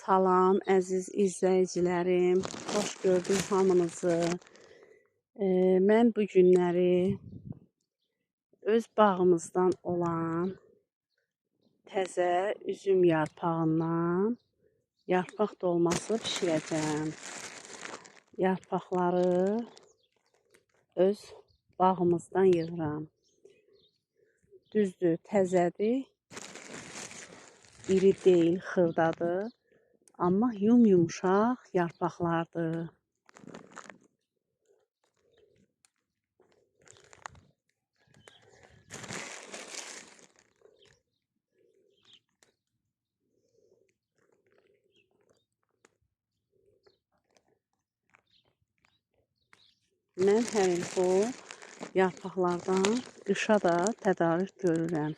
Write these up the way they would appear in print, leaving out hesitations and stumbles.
Salam əziz izləyicilərim, xoş gördüm hamınızı. Mən bu günləri öz bağımızdan olan təzə üzüm yarpağından yarpaq dolması bişirəcəm. Yarpaqları öz bağımızdan yığıram. Düzdür, təzədir, iri deyil, xırdadır. Amma yumuşaq yarpaqlardır. Mən hər il bu yarpaqlardan qışa da tədarük görürəm.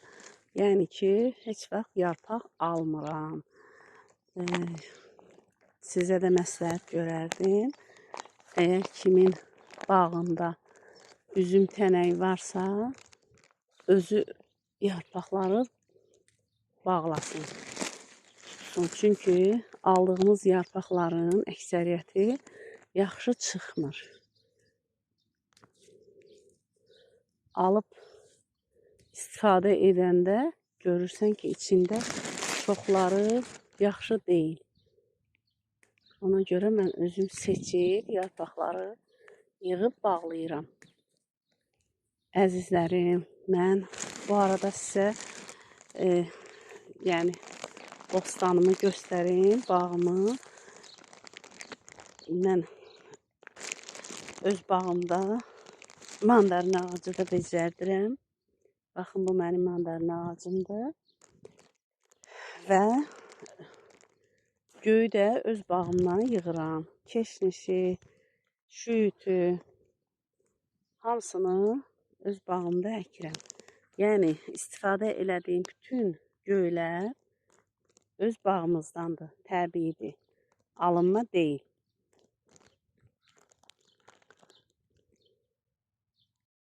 Yəni ki, heç vaxt yarpaq almıram. Sizə də məsləhət görərdim. Əgər kimin bağında üzüm tənəyi varsa, özü yarpaqları bağlasın. Çünki aldığımız yarpaqların əksəriyyəti yaxşı çıxmır. Alıb istifadə edəndə görürsən ki, içində çoxları yaxşı deyil. Ona görə mən özüm seçib yarpaqları yığıb bağlayıram. Əzizlərim, mən bu arada sizə yəni bostanımı göstərim, bağımı. Mən öz bağımda mandarina ağacı da becərdirəm. Baxın, bu mənim mandarina ağacımdır. Və göyü də öz bağımdan yığıram. Keşnişi, şüyütü, hamısını öz bağımda əkirəm. Yəni, istifadə elədiyim bütün göylər öz bağımızdandır, təbiidir. Alınma deyil.